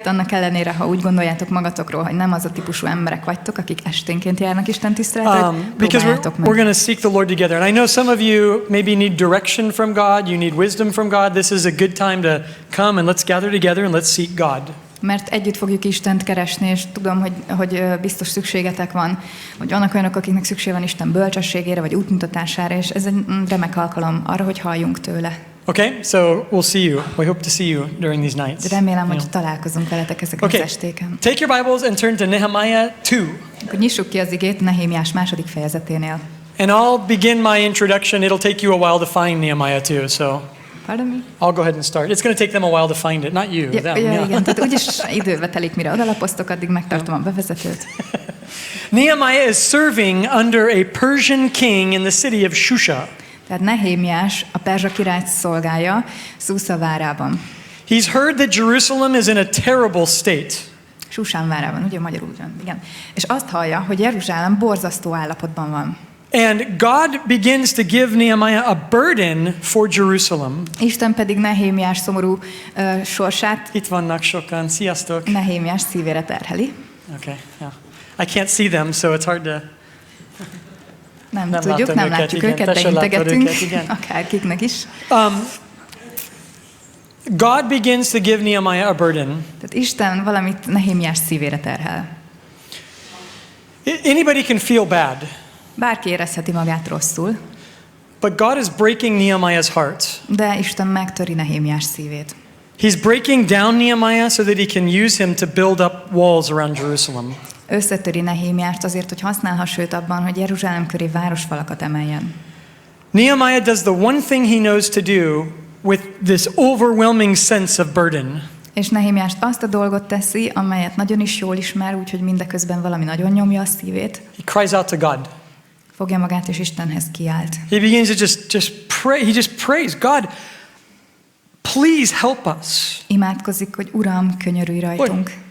Ezért annak ellenére, ha úgy gondoljátok magatokról, hogy nem az a típusú emberek vagytok, akik esténként járnak Isten tiszteletre, because próbáljátok we're meg. going to seek the Lord together. And I know some of you maybe need direction from God, you need wisdom from God. This is a good time to come and let's gather together and let's seek God. Mert együtt fogjuk Istent keresni, és tudom, hogy biztos szükségetek van, hogy vannak olyanok, akiknek szükség van Isten bölcsességére, vagy útmutatására, és ez egy remek alkalom arra, hogy halljunk tőle. Okay, so we'll see you. We hope to see you during these nights. Remélem, hogy találkozunk veletek ezeken az estéken. Take your Bibles and turn to Nehemiah 2. Akkor nyissuk ki az igét Nehémiás 2. fejezeténél. And I'll begin my introduction. It'll take you a while to find Nehemiah 2, so Pardon me? I'll go ahead and start. It's going to take them a while to find it, not you. Them, igen, tehát úgyis időbe telik, mire odalapoztok, addig megtartom a bevezetőt. Nehemiah is serving under a Persian king in the city of Shusha. Tehát Nehémiás a perzsa királyt szolgálja Szusza várában. He's heard that Jerusalem is in a terrible state. Susán várában, ugye magyarul ugyan, igen. És azt hallja, hogy Jeruzsálem borzasztó állapotban van. And God begins to give Nehemiah a burden for Jerusalem. Isten pedig Nehémiás szomorú sorsát Itt vannak sokan. Sziasztok. Nehémiás szívére terheli. Okay, yeah. I can't see them, so it's hard to... Nem tudjuk, nem látjuk őket, de integetünk, akárkiknek is. God begins to give Nehemiah a burden. Tehát Isten valamit Nehémiás szívére terhel. Anybody can feel bad. Bárki érezheti magát rosszul. But God is breaking Nehemiah's heart. De Isten megtöri Nehémiás szívét. He's breaking down Nehemiah so that he can use him to build up walls around Jerusalem. Összetöri Nehémiást azért, hogy használhassa őt abban, hogy Jeruzsálem köré városfalakat emeljen. Nehemiah does the one thing he knows to do with this overwhelming sense of burden. És Nehémiás azt a dolgot teszi, amelyet nagyon is jól ismer, úgyhogy mindeközben valami nagyon nyomja a szívét. He cries out to God. Fogja magát és Istenhez kiált. He begins to just pray. He just prays, God, please help us. Imádkozik, hogy Uram, könyörülj rajtunk.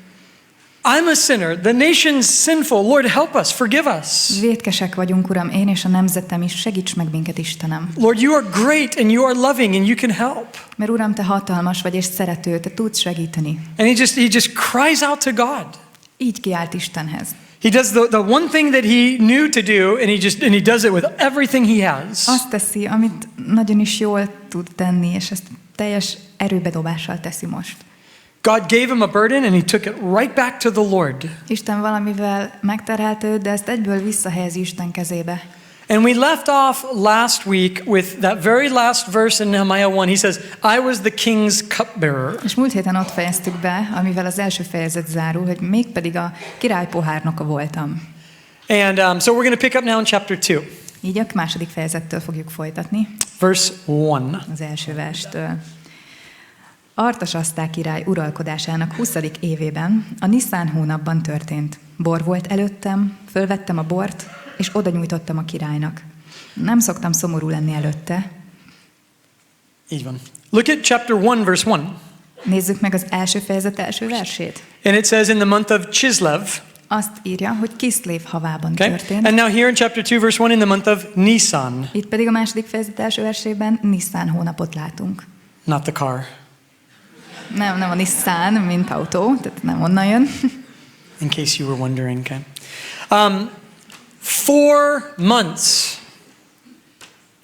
I'm a sinner. The nation's sinful. Lord, help us. Forgive us. Vétkesek vagyunk, Uram, én és a nemzetem is. Segíts meg minket, Istenem. Lord, you are great and you are loving and you can help. Mert Uram, te hatalmas vagy és szerető, te tudsz segíteni. And he just cries out to God. Így kiált Istenhez. He does the one thing that he knew to do, and he does it with everything he has. Azt teszi, amit nagyon is jól tud tenni, és ezt teljes erőbedobással teszi most. God gave him a burden and he took it right back to the Lord. Isten valamivel megterhelte őt, de ezt egyből visszahelyezi Isten kezébe. And we left off last week with that very last verse in Nehemiah 1. He says, I was the king's cupbearer. És múlt héten ott fejeztük be, amivel az első fejezet zárul, hogy mégpedig a király pohárnoka voltam. And so we're going to pick up now in chapter 2. Így a második fejezettől fogjuk folytatni. Verse 1. Az első verstől. Artasaszták király uralkodásának 20. évében, a Niszán hónapban történt. Bor volt előttem, fölvettem a bort, és oda nyújtottam a királynak. Nem szoktam szomorú lenni előtte. Így van. Look at chapter 1, verse 1. Nézzük meg az első fejezet első versét. And it says in the month of Chislev. Azt írja, hogy Kiszlév havában történt. And now here in chapter 2, verse 1, in the month of Nisan. Itt pedig a második fejezet első versében Niszán hónapot látunk. Not the car. Nem a Nissan, mint autó, tehát nem onnan jön. In case you were wondering, okay. 4 months.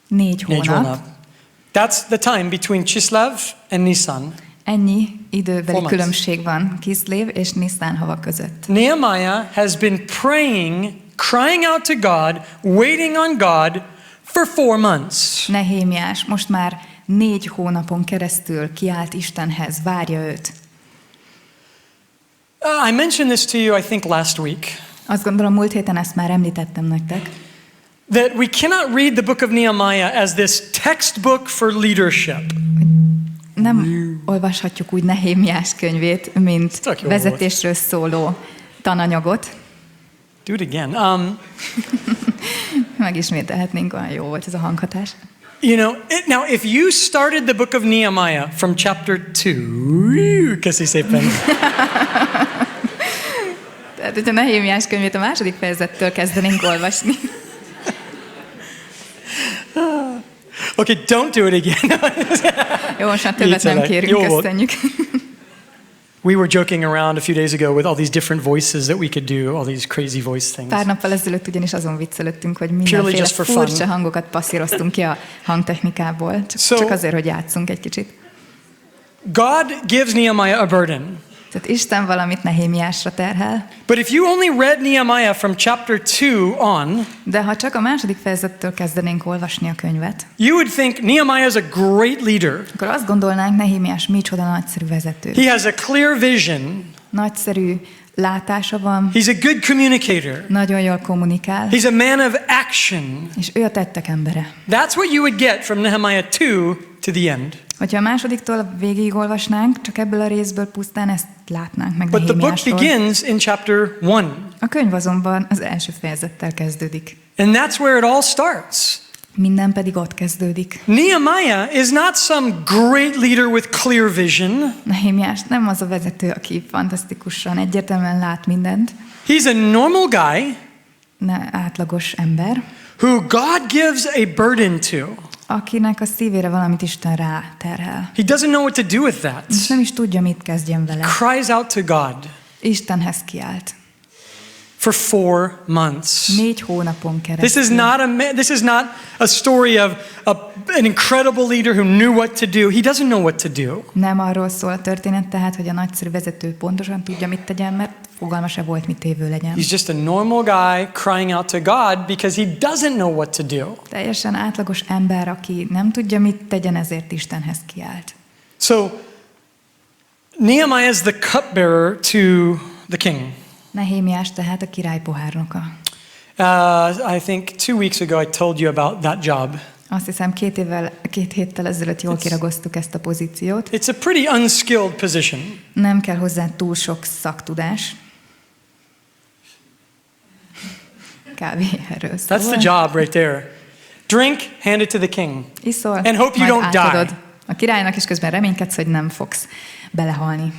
4 hónap. That's the time between Chislev and Nisan. Ennyi időbeli különbség van Kiszlév és Niszán hava között. Nehemiah has been praying, crying out to God, waiting on God for 4 months. Nehémiás most már 4 hónapon keresztül kiált Istenhez, várja őt. I mentioned this to you, I think, last week. Azt gondolom, múlt héten ezt már említettem nektek. That we cannot read the book of Nehemiah as this textbook for leadership. Nem olvashatjuk úgy Nehémiás könyvét, mint vezetésről szóló tananyagot. Do it again. Megismételhetnénk, olyan jó volt ez a hanghatás. You know, now if you started the book of Nehemiah from chapter 2, köszi szépen. Tehát, hogyha Nehémiás könyvét a második fejezettől kezdenénk olvasni. Okay, don't do it again. Jó, most már többet nem kérünk, köszönjük. We were joking around a few days ago with all these different voices that we could do, all these crazy voice things. Pár nappal ezelőtt ugyanis azon viccelődtünk, hogy mindenféle just for fun. furcsa hangokat passzíroztunk ki a hangtechnikából, csak azért, hogy játszunk egy kicsit. God gives Nehemiah a burden. Tehát Isten valamit Nehémiásra terhel. But if you only read Nehemiah from chapter 2 on, De ha csak a második fejezettől kezdenénk olvasni a könyvet, you would think Nehemiah is a great leader. akkor azt gondolnánk, Nehémiás micsoda nagyszerű vezető. He has a clear vision. Nagyszerű látása van, He's a good communicator. nagyon jól kommunikál, He's a man of action. és ő a tettek embere. That's what you would get from Nehemiah 2 to the end. Hogyha a másodiktól végig olvasnánk, csak ebből a részből pusztán ezt látnánk meg But the book Nehémiásról. begins in chapter 1. A könyv azonban az első fejezettel kezdődik. And that's where it all starts. Minden pedig ott kezdődik. Nehemiah is not some great leader with clear vision. Nehémiás nem az a vezető, aki fantasztikusan, egyértelműen lát mindent, He's a normal guy átlagos ember, who God gives a burden to. akinek a szívére valamit Isten ráterhel. He doesn't know what to do with that. És nem is tudja, mit kezdjen vele. Cries out to God Istenhez kiált. for 4 months. 4 hónapon keresztül. This is not a story of an incredible leader who knew what to do. He doesn't know what to do. Nem arról szól a történet tehát, hogy a nagyszerű vezető pontosan tudja, mit tegyen, mert fogalma se volt, mit tévő legyen. He's just a normal guy crying out to God because he doesn't know what to do. Teljesen átlagos ember, aki nem tudja, mit tegyen, ezért Istenhez kiált. So Nehemiah is the cupbearer to the king. Nehémiás tehát a király pohárnoka. I think 2 weeks ago I told you about that job. Azt hiszem 2 héttel ezelőtt jól kiragoztuk ezt a pozíciót. It's a pretty unskilled position. Nem kell hozzá túl sok szaktudás. Kávé erről szól. That's the job right there. Drink, hand it to the king. Iszol, And hope you majd don't átadod die. a királynak, és közben reménykedsz, hogy nem fogsz belehalni.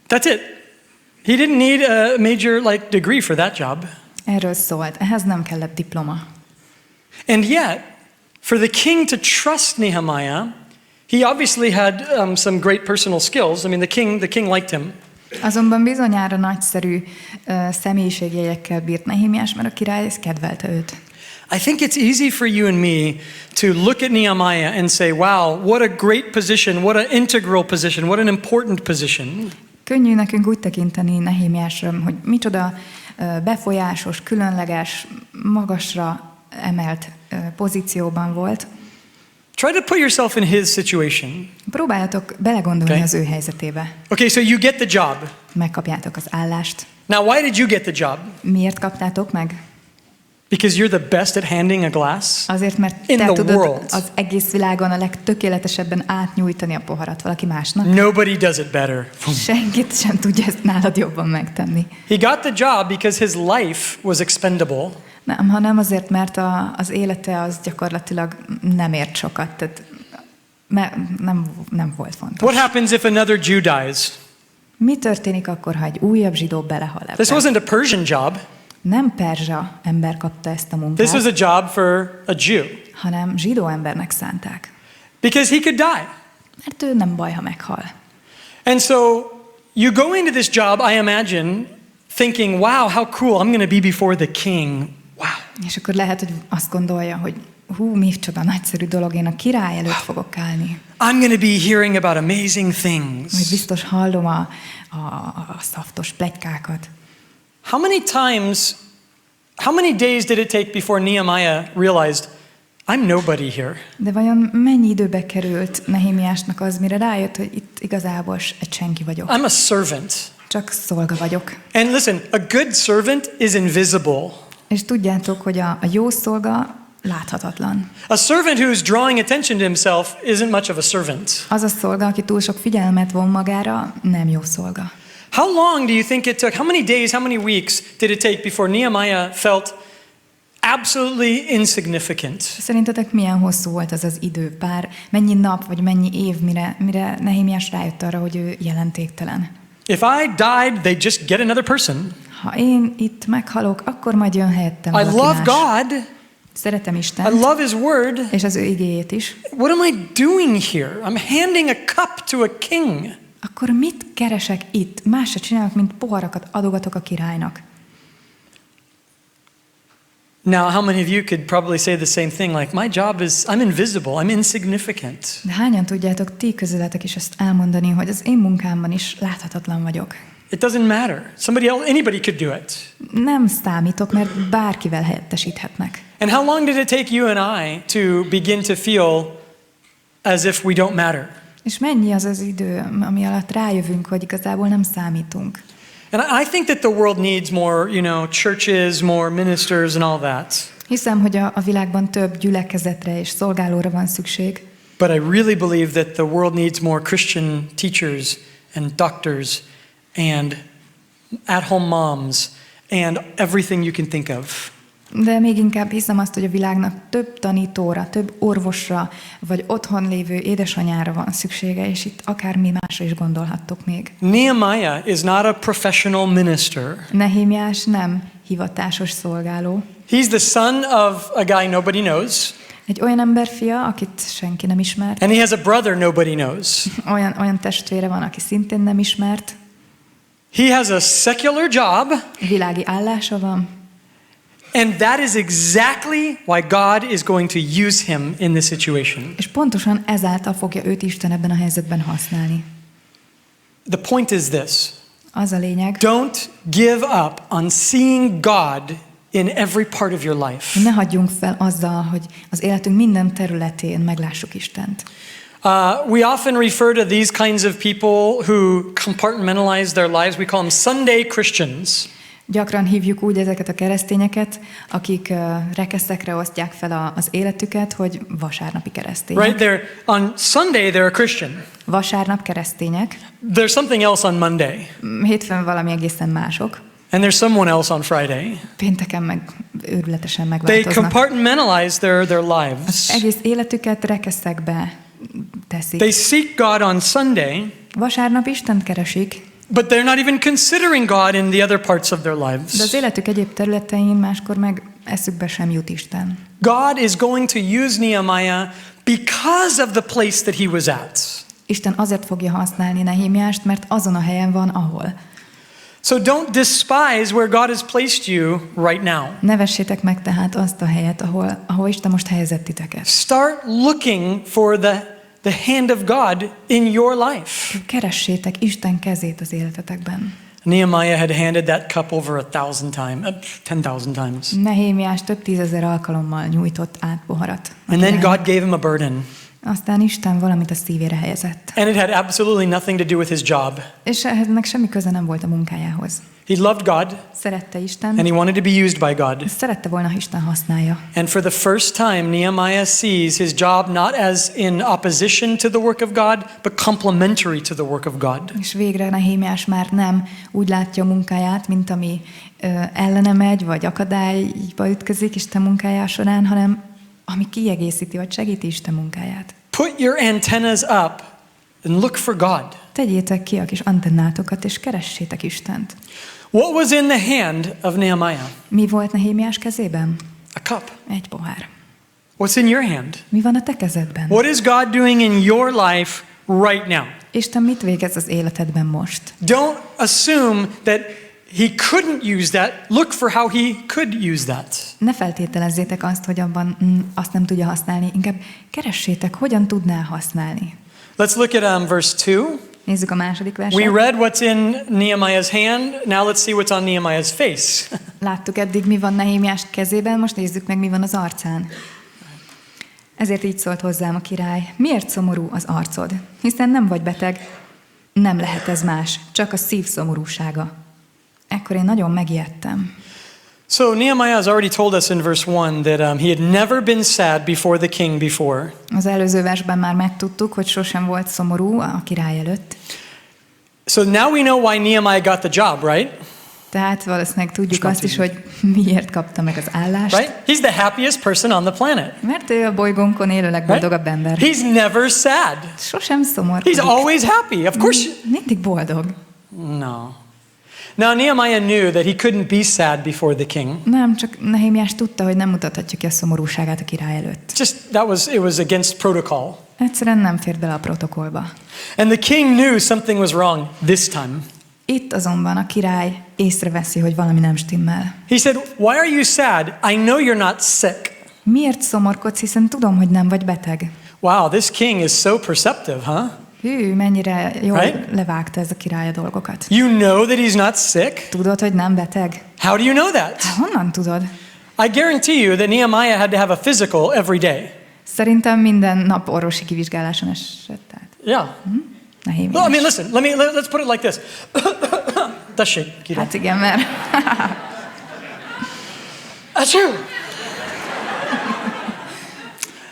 That's it. He didn't need a major degree for that job. Erről szólt. Ehhez nem kellett diploma. And yet, for the king to trust Nehemiah, he obviously had some great personal skills. I mean, the king liked him. Azonban bizonyára nagyszerű személyiségjegyekkel bírt Nehémiás, mert a király kedvelte őt. I think it's easy for you and me to look at Nehemiah and say, wow, what a great position, what an integral position, what an important position. Könnyű nekünk úgy tekinteni Nehémiásra, hogy micsoda befolyásos, különleges, magasra emelt pozícióban volt. Try to put yourself in his situation. Próbáljatok belegondolni az ő helyzetébe. Okay, so you get the job. Megkapjátok az állást. Now, why did you get the job? Miért kaptátok meg? Because you're the best at handing a glass? Azért, mert In te the tudod world. az egész világon a legtökéletesebben átnyújtani a poharat valaki másnak. Nobody does it better. Senkit sem tudja ezt nálad jobban megtenni. He got the job because his life was expendable. Nem, hanem azért, mert az élete az gyakorlatilag nem ért sokat, tehát nem volt fontos. What happens if another Jew dies? Mi történik akkor, ha egy újabb zsidó belehal ebbe? This wasn't a Persian job. Nem perzsa ember kapta ezt a munkát, This was a job for a Jew. hanem zsidó embernek szánták. Because he could die. Mert ő nem baj, ha meghal. And so you go into this job, I imagine, thinking, wow, how cool, I'm going to be before the king. Wow. És akkor lehet, hogy azt gondolja, hogy micsoda nagyszerű dolog, én a király előtt fogok állni. I'm going to be hearing about amazing things. Hogy biztos hallom a szaftos pletykákat. How many days did it take before Nehemiah realized, I'm nobody here? De vajon mennyi időbe került Nehémiásnak az, mire rájött, hogy itt igazából egy senki vagyok? I'm a servant. Csak szolga vagyok. And listen, a good servant is invisible. És tudjátok, hogy a jó szolga láthatatlan. A servant who's drawing attention to himself isn't much of a servant. Az a szolga, aki túl sok figyelmet von magára, nem jó szolga. How long do you think it took? How many days, how many weeks did it take before Nehemiah felt absolutely insignificant? Szerintetek milyen hosszú volt az az idő? Mennyi nap, vagy mennyi év, mire Nehémiás rájött arra, hogy ő jelentéktelen? If I died, they'd just get another person. Ha én itt meghalok, akkor majd jön helyettem I valaki love más. God. Szeretem I Istent, love His Word. és az ő igéjét is. What am I doing here? I'm handing a cup to a king. akkor mit keresek itt? Más se csinálok, mint poharakat adogatok a királynak. Now, how many of you could probably say the same thing, like, my job is, I'm invisible, I'm insignificant. De hányan tudjátok ti közületek is ezt elmondani, hogy az én munkámban is láthatatlan vagyok? It doesn't matter. Somebody else, anybody could do it. Nem számítok, mert bárkivel helyettesíthetnek. And how long did it take you and I to begin to feel as if we don't matter? És mennyi az az idő, ami alatt rájövünk, hogy igazából nem számítunk? And I think that the world needs more, churches, more ministers and all that. Hiszem, hogy a világban több gyülekezetre és szolgálóra van szükség. But I really believe that the world needs more Christian teachers and doctors and at-home moms and everything you can think of. De még inkább hiszem azt, hogy a világnak több tanítóra, több orvosra, vagy otthon lévő édesanyára van szüksége, és itt akármi másra is gondolhattok még. Nehemiah is not a professional minister. Nehémiás nem hivatásos szolgáló. He's the son of a guy nobody knows. Egy olyan ember fia, akit senki nem ismert. And he has a brother nobody knows. Olyan testvére van, aki szintén nem ismert. He has a secular job. Világi állása van. And that is exactly why God is going to use him in this situation. És pontosan ezáltal fogja őt Isten ebben a helyzetben használni. The point is this. Az a lényeg. Don't give up on seeing God in every part of your life. Ne hagyjunk fel azzal, hogy az életünk minden területén meglássuk Istent. We often refer to these kinds of people who compartmentalize their lives. We call them Sunday Christians. Gyakran hívjuk úgy ezeket a keresztényeket, akik rekeszekre osztják fel az életüket, hogy vasárnapi keresztények. Right? On Sunday they're a Christian. Vasárnap keresztények. There's something else on Monday. Hétfőn valami egészen mások. And there's someone else on Friday. Pénteken meg őrületesen They megváltoznak. compartmentalize their lives. Az egész életüket rekeszekbe teszik. They seek God on Sunday. Vasárnap Istent keresik. But they're not even considering God in the other parts of their lives. De az életük egyéb területein máskor meg eszükbe sem jut Isten. God is going to use Nehemiah because of the place that he was at. Isten azért fogja használni Nehémiást, mert azon a helyen van, ahol. So don't despise where God has placed you right now. Ne vessétek meg tehát azt a helyet, ahol Isten most helyezett titeket. Start looking for the hand of God in your life. Keressétek Isten kezét az életetekben. Nehemiah had handed that cup over 10,000 times. Nehémiás több tízezer alkalommal nyújtott át poharat. And then God gave him a burden. Aztán Isten valamit a szívére helyezett. And it had absolutely nothing to do with his job. És ennek semmi köze nem volt a munkájához. He loved God. Szerette Isten. And he wanted to be used by God. Szerette volna, ha Isten használja. And for the first time, Nehemiah sees his job not as in opposition to the work of God, but complementary to the work of God. És végre Nehémiás már nem úgy látja a munkáját, mint ami ellene megy, vagy akadályba ütközik Isten munkája során, hanem ami kiegészíti, vagy segíti Isten munkáját. Put your antennas up and look for God. Tegyétek ki a kis antennátokat, és keressétek Istent. What was in the hand of Nehemiah? Mi volt Nehémiás kezében? A cup. Egy pohár. What's in your hand? Mi van a te kezedben? What is God doing in your life right now? Isten mit végez az életedben most? Don't assume that he couldn't use that. Look for how he could use that. Ne feltételezzétek azt, hogy abban azt nem tudja használni. Inkább keressétek, hogyan tudná használni. Let's look at verse 2. Nézzük a második verset. We read what's in Nehemiah's hand. Now let's see what's on Nehemiah's face. Láttuk eddig, mi van Nehémiás kezében, most nézzük meg, mi van az arcán. Ezért így szólt hozzám a király. Miért szomorú az arcod? Hiszen nem vagy beteg. Nem lehet ez más, csak a szív szomorúsága. Ekkor én nagyon megijedtem. So Nehemiah has already told us in verse 1 that he had never been sad before the king before. Az előző versben már megtudtuk, hogy sosem volt szomorú a király előtt. So now we know why Nehemiah got the job, right? Tehát valószínűleg tudjuk azt is, hogy miért kapta meg az állást. Right? He's the happiest person on the planet. Mert ő a bolygónkon élő legboldogabb ember. He's never sad. Sosem szomorkodik. He's always happy. Of course. Mindig boldog. No. Now Nehemiah knew that he couldn't be sad before the king. Nem, csak Nehémiás tudta, hogy nem mutathatja ki a szomorúságát a király előtt. It was against protocol. Egyszerűen nem fér bele a protokollba. And the king knew something was wrong this time. Itt azonban a király észreveszi, hogy valami nem stimmel. He said, "Why are you sad? I know you're not sick." Miért szomorkodsz, hiszen tudom, hogy nem vagy beteg? Wow, this king is so perceptive, huh? Hű, mennyire jól Right? levágta ez a király a dolgokat. You know that he's not sick? Tudod, hogy nem beteg? How do you know that? Honnan tudod? I guarantee you that Nehemiah had to have a physical every day. Szerintem minden nap orvosi kivizsgáláson esett át. Yeah. Nehémiás. Well, I mean, listen, let's put it like this. Tessék, kérem. Hát igen, mert Achoo!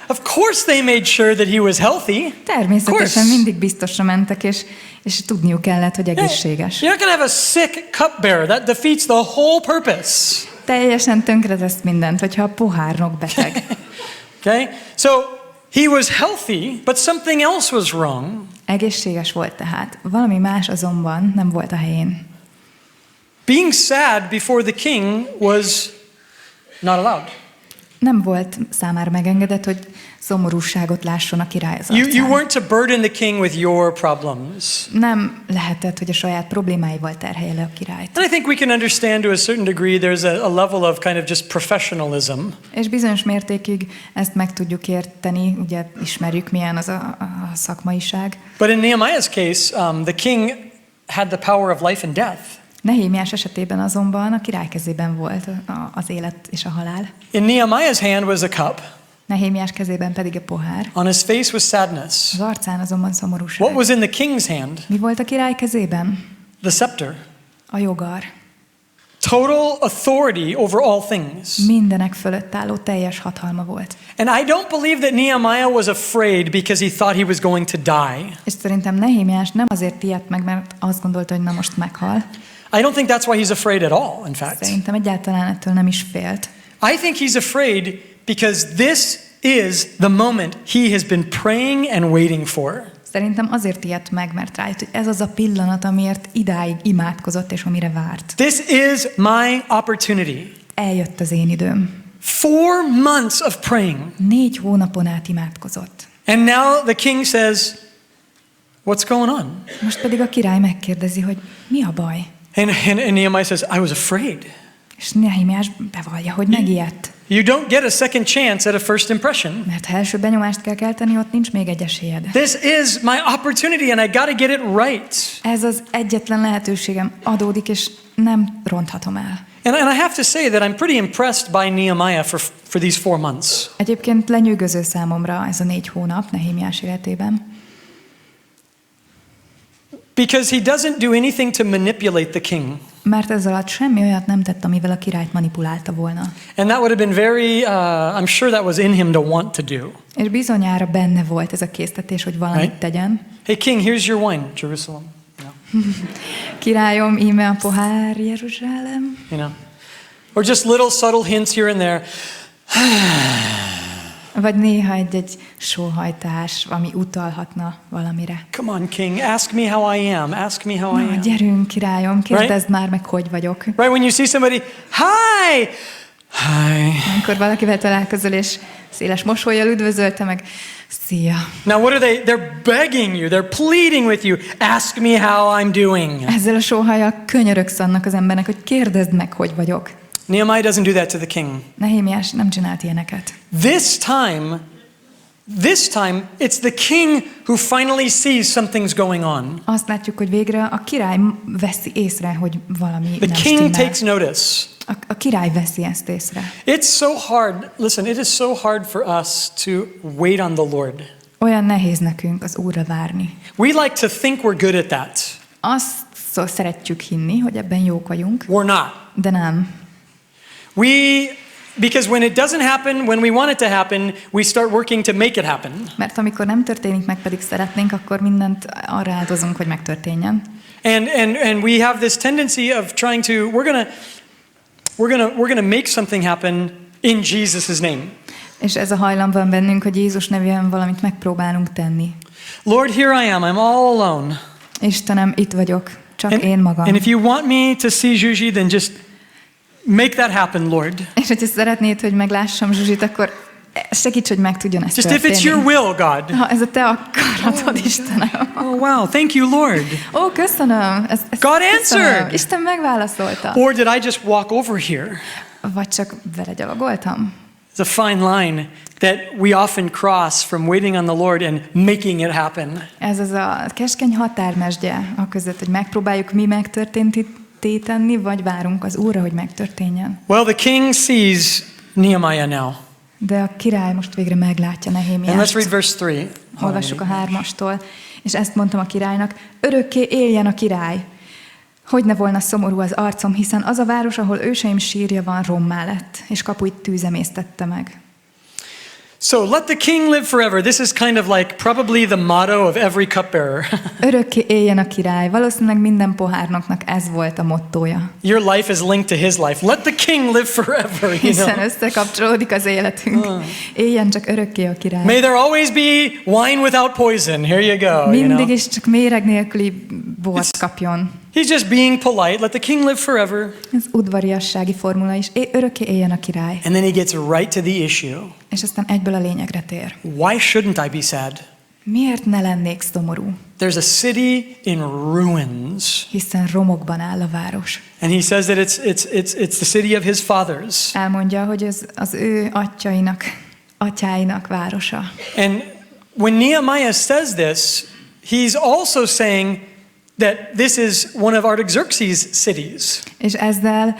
Of course they made sure that he was healthy. természetesen mindig biztosra mentek, és tudniuk kellett, hogy egészséges. You're not going to have a sick cupbearer. That defeats the whole purpose. Teljesen tönkretesz mindent, hogyha a pohárnok beteg. Okay? So he was healthy, but something else was wrong. Egészséges volt tehát. Valami más azonban nem volt a helyén. Being sad before the king was not allowed. Nem volt számára megengedett, hogy szomorúságot lásson a király az You arcán. weren't to burden the king with your problems. Nem lehetett, hogy a saját problémáival terhelje le a királyt. And I think we can understand to a certain degree there's a level of kind of just professionalism. És bizonyos mértékig ezt meg tudjuk érteni, ugye ismerjük, milyen az a szakmaiság. But in Nehemiah's case, the king had the power of life and death. Nehémiás esetében azonban a király kezében volt az élet és a halál. In Nehemiah's hand was a cup. Nehémiás kezében pedig a pohár. On his face was sadness. Az arcán azonban szomorúság. What was in the king's hand? Mi volt a király kezében? The scepter. A jogar. Total authority over all things. Mindenek fölött álló teljes hatalma volt. And I don't believe that Nehemiah was afraid because he thought he was going to die. És szerintem Nehémiás nem azért ijedt meg, mert azt gondolta, hogy na most meghal. I don't think that's why he's afraid at all, in fact. Szerintem egyáltalán ettől nem is félt. I think he's afraid because this is the moment he has been praying and waiting for. Szerintem azért ijedt meg, mert rájött, hogy ez az a pillanat, amiért idáig imádkozott, és amire várt. This is my opportunity. Eljött az én időm. 4 months of praying. 4 hónapon át imádkozott. And now the king says, what's going on? Most pedig a király megkérdezi, hogy mi a baj? And Nehemiah says, I was afraid. És Nehémiás bevallja, hogy megijedt. You don't get a second chance at a first impression. Mert ha első benyomást kell kelteni, ott nincs még egy esélyed. This is my opportunity and I got to get it right. Ez az egyetlen lehetőségem adódik, és nem ronthatom el. And I have to say that I'm pretty impressed by Nehemiah for these 4 months. Egyébként lenyűgöző számomra ez a 4 hónap Nehémiás életében. Because he doesn't do anything to manipulate the king. Mert ez alatt semmi olyat nem tett, amivel a királyt manipulálta volna. And that would have been very, I'm sure that was in him to want to do. És bizonyára benne volt ez a késztetés, hogy valamit Right? tegyen. Hey king, here's your wine, Jerusalem. Királyom, íme a pohár, Jeruzsálem. You know. Or just little subtle hints here and there. Vagy néha egy sóhajtás, ami utalhatna valamire. Come on, king, ask me how I am. Ask me how I Na, am. gyerünk, királyom, kérdezd már meg, hogy vagyok. Right, when you see somebody, hi! Hi. Amikor valakivel találkozol, és széles mosollyal üdvözölte meg, szia. Now what are they? They're begging you. They're pleading with you. Ask me how I'm doing. Ezzel a sóhajjal könyörögsz annak az embernek, hogy kérdezd meg, hogy vagyok. Nehemiah doesn't do that to the king. Nehémiás nem csinált ilyeneket. This time, it's the king who finally sees something's going on. Azt látjuk, hogy végre a király veszi észre, hogy valami The nem king stimmel. takes notice. A király veszi ezt észre. It's so hard. Listen, it is so hard for us to wait on the Lord. Olyan nehéz nekünk az Úrra várni. We like to think we're good at that. Azt szeretjük hinni, hogy ebben jók vagyunk, We're not. de nem. Because when it doesn't happen, when we want it to happen, we start working to make it happen. Mert amikor nem történik meg, pedig szeretnénk, akkor mindent arra áldozunk, hogy megtörténjen. And we have this tendency of trying to we're gonna make something happen in Jesus' name. És ez a hajlam van bennünk, hogy Jézus nevében valamit megpróbálunk tenni. Lord, here I am. I'm all alone. Istenem, itt vagyok, csak én magam. And if you want me to see Zsuzsi, then just make that happen, Lord. És hogyha szeretnéd, hogy meglássam Zsuzsit, akkor Segíts, hogy meg tudjon ezt Just if történni. it's your will, God. Ha ez a te akaratod, Istenem. Oh, wow. Thank you, Lord. Ó, köszönöm. Ezt God köszönöm. answered. Isten megválaszolta. Or did I just walk over here? Vagy csak vele gyalogoltam? It's a fine line that we often cross from waiting on the Lord and making it happen. Ez az a keskeny határmesdje a között, hogy megpróbáljuk mi megtörténni, tenni, vagy várunk az Úrra, hogy megtörténjen. Well, the king sees Nehemiah now. De a király most végre meglátja And let's Nehémiást. read verse 3. Olvassuk a 3-astól. És ezt mondtam a királynak, örökké éljen a király. Hogy ne volna szomorú az arcom, hiszen az a város, ahol őseim sírja van, rommá lett, és kapuit tűz emésztette meg. So let the king live forever. This is kind of like probably the motto of every cupbearer. Örökké éljen a király. Valószínűleg minden pohárnoknak ez volt a mottója. Your life is linked to his life. Let the king live forever, you Hiszen know. összekapcsolódik az életünk. Éljen csak örökké a király. May there always be wine without poison. Here you go, you Mindig know. is csak méreg nélküli bort kapjon. He's just being polite. Let the king live forever. Ez udvariassági formula is. Örökké éljen a király. And then he gets right to the issue. És aztán egyből a lényegre tér. Why shouldn't I be sad? Miért ne lennék szomorú? There's a city in ruins. Hiszen romokban áll a város. And he says that it's the city of his fathers. Elmondja, hogy ez az ő atyáinak városa. And when Nehemiah says this, he's also saying that this is one of Artaxerxes' cities. És ezzel,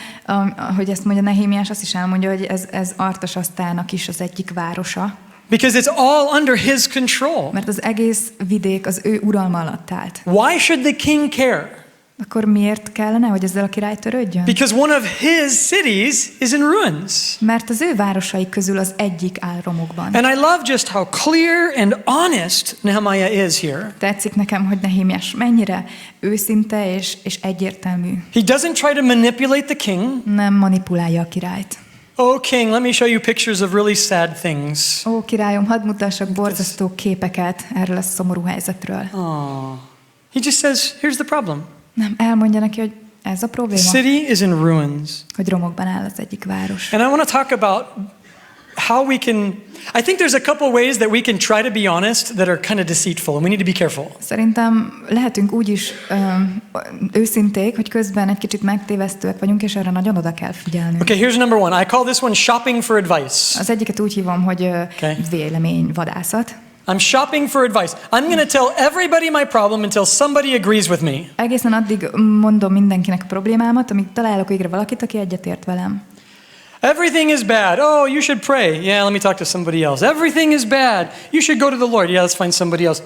hogy ezt mondja Nehémiás, azt is elmondja, hogy ez Artasasztának is az egyik városa. Because it's all under his control. Mert az egész vidék az ő uralma alatt állt. Why should the king care? Akkor miért kellene, hogy ezzel a király törődjön? Because one of his cities is in ruins. Mert az ő városai közül az egyik áll romokban. And I love just how clear and honest Nehemiah is here. Tetszik nekem, hogy Nehémiás mennyire őszinte és egyértelmű. He doesn't try to manipulate the king. Nem manipulálja a királyt. Oh, king, let me show you pictures of really sad things. Ó, királyom, hadd mutassak borzasztó képeket erről a szomorú helyzetről. Oh. He just says, here's the problem. Nem, elmondja neki, hogy ez a The probléma, city is in ruins. hogy romokban áll az egyik város. And I want to talk about how we can, I think there's a couple ways that we can try to be honest that are kind of deceitful, and we need to be careful. Szerintem lehetünk úgy is őszinték, hogy közben egy kicsit megtévesztőek vagyunk, és erre nagyon oda kell figyelnünk. Okay, here's number one. I call this one shopping for advice. Az egyiket úgy hívom, hogy Okay. véleményvadászat. I'm shopping for advice. I'm going to tell everybody my problem until somebody agrees with me. Egészen addig mondom mindenkinek a problémámat, amíg találok végre valakit, aki egyetért velem. Everything is bad. Oh, you should pray. Yeah, let me talk to somebody else. Everything is bad. You should go to the Lord. Yeah, let's find somebody else.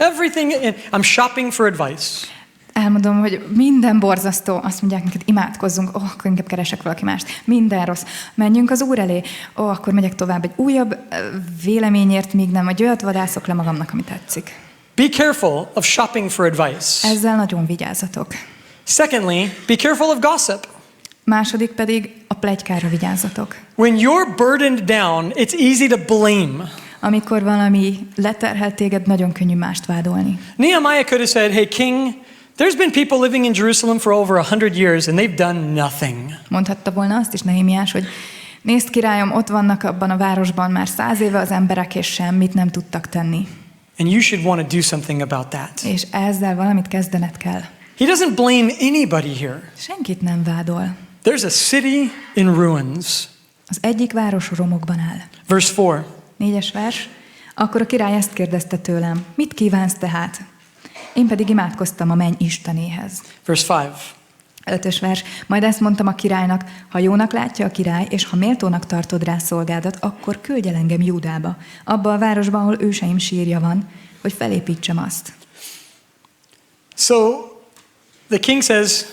I'm shopping for advice. Elmondom, hogy minden borzasztó, azt mondják neked, imádkozzunk, akkor inkább keresek valaki mást. Minden rossz, menjünk az Úr elé, akkor megyek tovább egy újabb véleményért, míg nem, egy olyat vadászok le magamnak, ami tetszik. Be careful of shopping for advice. Ezzel nagyon vigyázzatok. Secondly, be careful of gossip. Második pedig a pletykára vigyázzatok. When you're burdened down, it's easy to blame. Amikor valami leterhel téged, nagyon könnyű mást vádolni. Nehemiah could have said, hey, king, there's been people living in Jerusalem for over 100 years and they've done nothing. Mondhatta volna azt is Nehémiás, hogy nézd, királyom, ott vannak abban a városban már 100 éve az emberek, és semmit nem tudtak tenni. And you should want to do something about that. És ezzel valamit kezdened kell. He doesn't blame anybody here. Senkit nem vádol. There's a city in ruins. Az egyik város romokban áll. Verse 4. 4-es vers. Akkor a király ezt kérdezte tőlem, mit kívánsz tehát? Én pedig imádkoztam a menny Istenéhez. Verse 5. 5-ös vers. Majd ezt mondtam a királynak, ha jónak látja a király, és ha méltónak tartod rá szolgádat, akkor küldj el engem Júdába, abba a városba, ahol őseim sírja van, hogy felépítsem azt. So the king says,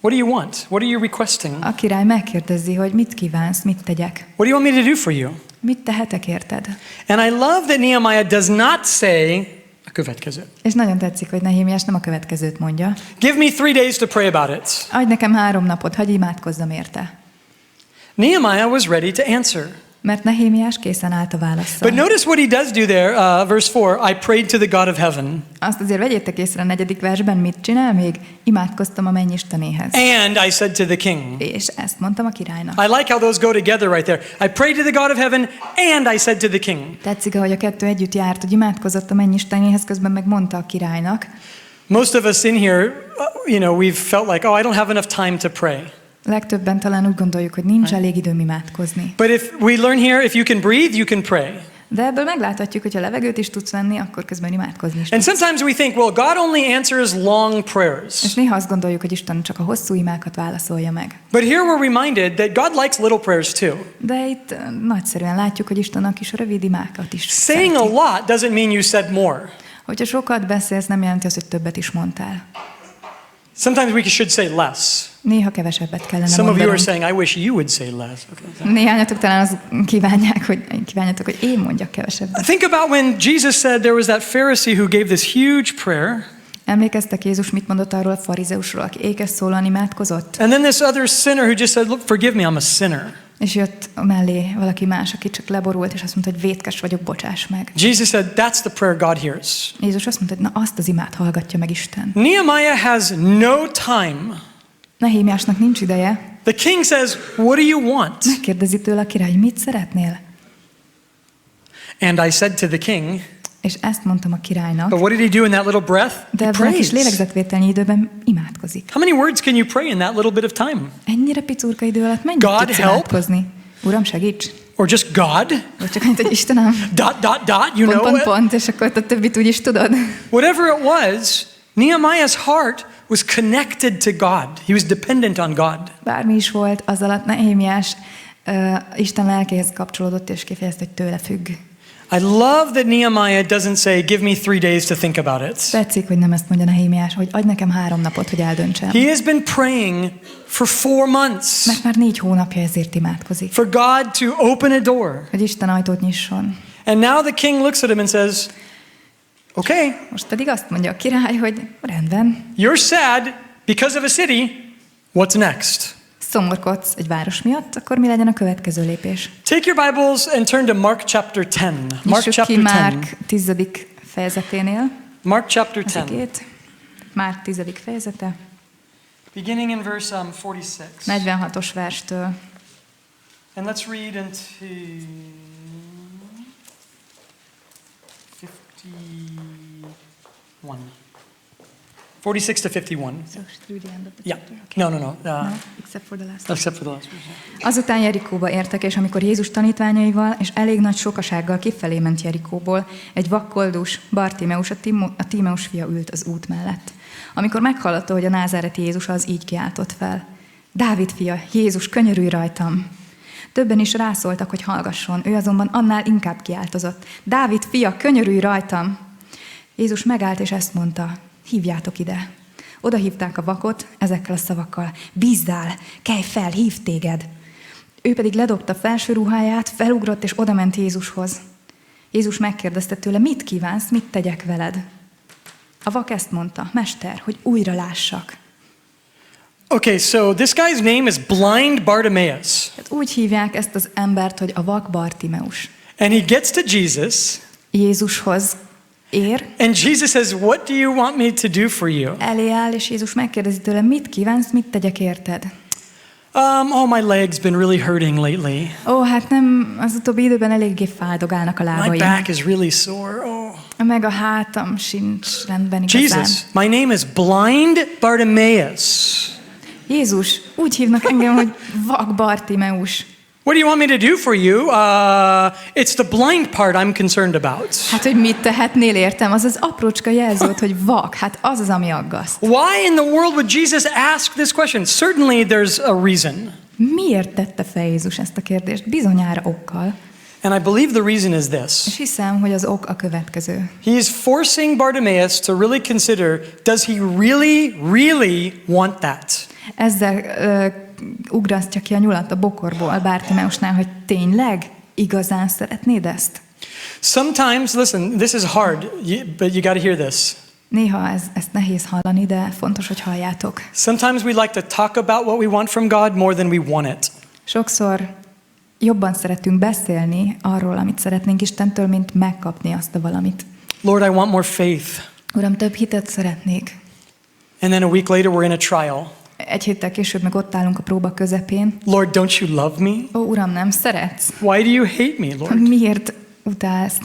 what do you want? What are you requesting? A király megkérdezi, hogy mit kívánsz, mit tegyek? What do you want me to do for you? Mit tehetek érted? And I love that Nehemiah does not say a következő. És nagyon tetszik, hogy Nehémiás nem a következőt mondja. Give me 3 days to pray about it. Adj nekem 3 napot, hagyj imádkozzam érte. Nehemiah was ready to answer. Mert Nehémiás készen állt a válasszal. But notice what he does do there, verse 4, I prayed to the God of heaven. Azt azért vegyétek észre a 4. versben, mit csinál még? Imádkoztam a mennyistenéhez. And I said to the king. És ezt mondtam a királynak. I like how those go together right there. I prayed to the God of heaven and I said to the king. Tetszik, ahogy a kettő együtt járt, hogy imádkozott a mennyistenéhez, közben meg mondta a királynak. Most of us in here, we've felt like, I don't have enough time to pray. Legtöbben talán úgy gondoljuk, hogy nincs elég időm imádkozni. But if we learn here, if you can breathe, you can pray. De ebből megláthatjuk, hogy ha levegőt is tudsz venni, akkor közben imádkozni is And tudsz. sometimes we think, well, God only answers long És prayers. néha azt gondoljuk, hogy Isten csak a hosszú imákat válaszolja meg. But here we're reminded that God likes little prayers too. De itt nagyszerűen látjuk, hogy Isten a kis rövid imákat is Saying a szereti. lot doesn't mean you said more. Hogyha sokat beszélsz, nem jelenti azt, hogy többet is mondtál. Sometimes we should say less. Néha kevesebbet kellene Some of you are mondanunk. saying, I wish you would say less. Okay. Néhányatok talán azt kívánjátok, hogy én mondjak kevesebbet. Think about when Jesus said there was that Pharisee who gave this huge prayer. Emlékeztek Jézus mit mondott arról a farizeusról, aki ékes szólal imádkozott? And then this other sinner who just said, look, forgive me, I'm a sinner. És jött mellé valaki más, aki csak leborult, és azt mondta, hogy vétkes vagyok, bocsáss meg. Jesus said, that's the prayer God hears. Jézus azt mondta, hogy na azt az imát hallgatja meg Isten. Nehemiah has no time. Nehémiásnak nincs ideje. The king says, what do you want? Megkérdezi tőle a király, hogy mit szeretnél? And I said to the king, És ezt mondtam a királynak, but what did he do in that little breath? de He ebben a kis prays. lélegzetvételnyi időben imádkozik. How many words can you pray in that little bit of time? Ennyire picurka idő alatt mennyit God tudsz help? imádkozni? Uram, segíts! Or just God? Vagy csak annyit, hogy Istenem, You know it? pont, és akkor a többit úgy is tudod. Whatever it was, Nehemiah's heart was connected to God. He was dependent on God. Bármi is volt, az alatt Nehémiás Isten lelkéhez kapcsolódott, és kifejezte, hogy tőle függ. I love that Nehemiah doesn't say, give me 3 days to think about it. Tetszik, hogy nem ezt mondja Nehémiás, hogy adj nekem 3 napot, hogy eldöntsem. He has been praying for 4 months Mert már 4 hónapja ezért imádkozik. for God to open a door. Hogy Isten ajtót nyisson. And now the king looks at him and says, okay, Most pedig azt mondja a király, hogy rendben, you're sad because of a city. What's next? szomorkodsz egy város miatt, akkor mi legyen a következő lépés? Take your Bibles and turn to Mark chapter 10. Mark Nyissuk ki chapter 10. Márk 10. fejezeténél. Mark chapter Az 10. igét. Márk 10. fejezete. Beginning in verse 46. 46-os verstől. And let's read into 51. 46 to 51. Yeah. No. Except for the last. Except for the last verse. Azután Jerikóba értek, és amikor Jézus tanítványaival és elég nagy sokasággal kifelé ment Jerikóból, egy vakkoldus, Bartimeus, a Tímeus fia ült az út mellett. Amikor meghallotta, hogy a názáreti Jézus az, így kiáltott fel. Dávid fia, Jézus, könyörülj rajtam! Többen is rászóltak, hogy hallgasson, ő azonban annál inkább kiáltozott. Dávid fia, könyörülj rajtam! Jézus megállt, és ezt mondta, hívjátok ide. Oda hívták a vakot ezekkel a szavakkal. Bízzál, kelj fel, hív téged. Ő pedig ledobta felső ruháját, felugrott, és odament Jézushoz. Jézus megkérdezte tőle, mit kívánsz, mit tegyek veled? A vak ezt mondta, Mester, hogy újra lássak. Okay, so this guy's name is blind Bartimaeus. Hát úgy hívják ezt az embert, hogy a vak Bartimeus. And he gets to Jesus. Jézushoz ér, And Jesus says, what do you want me to do for you? elé áll, és Jézus megkérdezi tőle, mit kívánsz, mit tegyek érted? My leg's been really hurting lately. Hát nem, az utóbbi időben eléggé fájdogálnak a My lábaim. back is really sore. Meg a hátam sincs rendben igazán. Jesus, my name is blind Bartimaeus. Jézus, úgy hívnak engem, hogy vak Bartimeus. What do you want me to do for you? It's the blind part I'm concerned about. Hát, hogy mit tehetnél értem? Az az aprócska jelzőt, hogy vak. Hát az az, ami aggaszt. Why in the world would Jesus ask this question? Certainly there's a reason. Miért tette fel Jézus ezt a kérdést? Bizonyára okkal. And I believe the reason is this. És hiszem, hogy az ok a következő. He is forcing Bartimaeus to really consider, does he really want that? Ezzel ugrasztja ki a nyulat a bokorból Bartimeusnál, hogy tényleg igazán szeretnéd ezt? Sometimes, listen, this is hard, but you got to hear this. Néha ezt nehéz hallani, de fontos, hogy halljátok. Sometimes we like to talk about what we want from God more than we want it. Sokszor jobban szeretünk beszélni arról, amit szeretnénk Istentől, mint megkapni azt a valamit. Lord, I want more faith. Uram, több hitet szeretnék. And then a week later we're in a trial. Egy héttel később meg ott állunk a próba közepén. Lord, don't you love me? Ó, Uram, nem szeretsz? Why do you hate me, Lord? Miért utálsz?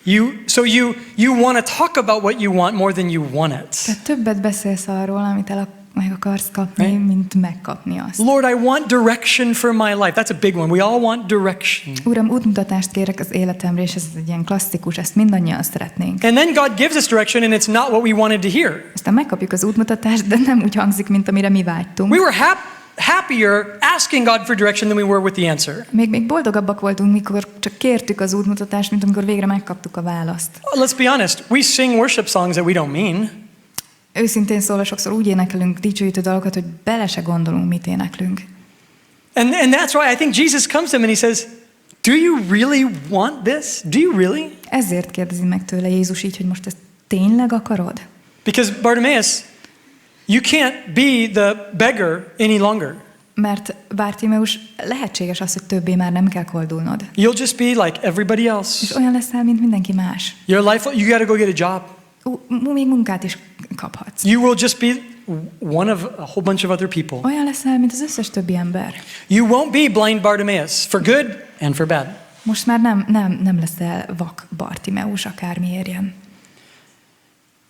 You want to talk about what you want more than you want it. Tehát többet beszélsz arról, amit meg akarsz kapni, mint megkapni azt. Lord, I want direction for my life. That's a big one. We all want direction. Uram, útmutatást kérek az életemre, és ez egy ilyen klasszikus, ezt mindannyian szeretnénk. And then God gives us direction and it's not what we wanted to hear. Aztán megkapjuk az útmutatást, de nem úgy hangzik, mint amire mi vágytunk. We were happier asking God for direction than we were with the answer. Még boldogabbak voltunk, mikor csak kértük az útmutatást, mint amikor végre megkaptuk a választ. Let's be honest. We sing worship songs that we don't mean. Őszintén szólva sokszor úgy énekelünk dicsőítő dalokat, hogy bele se gondolunk, mit éneklünk. And that's why I think Jesus comes to him and he says, do you really want this? Do you really? Ezért kérdezi meg tőle Jézus így, hogy most ezt tényleg akarod? Because Bartimaeus, you can't be the beggar any longer. Mert Bártimeus, lehetséges az, hogy többé már nem kell koldulnod. You'll just be like everybody És else. olyan leszel, mint mindenki más. Your life, you got to go get a job. Még munkát is kaphatsz. You will just be one of a whole bunch of other people. Olyan leszel, mint az összes többi ember. You won't be blind Bartimaeus, for good and for bad. Most már nem leszel vak Bartimeus, akármi érjen.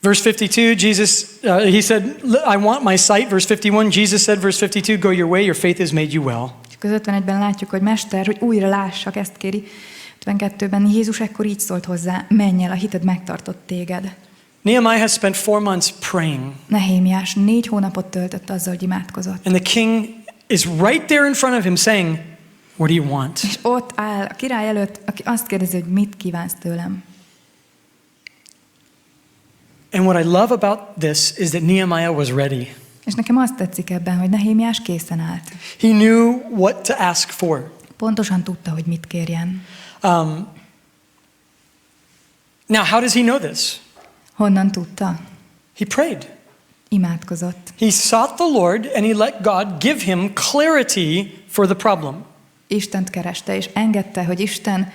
Verse 52, Jesus, he said, I want my sight. Verse 51, Jesus said, verse 52, go your way, your faith has made you well. És az 51-ben látjuk, hogy Mester, hogy újra lássak, ezt kéri. 52-ben Jézus ekkor így szólt hozzá, menj el, a hited megtartott téged. Nehemiah has spent 4 months praying. Nehémiás 4 hónapot töltött azzal, hogy imádkozott. And the king is right there in front of him saying, what do you want? És ott áll a király előtt, aki azt kérdezi, hogy mit kívánsz tőlem. And what I love about this is that Nehemiah was ready. És nekem azt tetszik ebben, hogy Nehémiás készen állt. He knew what to ask for. Pontosan tudta, hogy mit kérjen. Now, how does he know this? Honnan tudta? He prayed. Imádkozott. He sought the Lord and he let God give him clarity for the problem. Istent kereste, és engedte, hogy Isten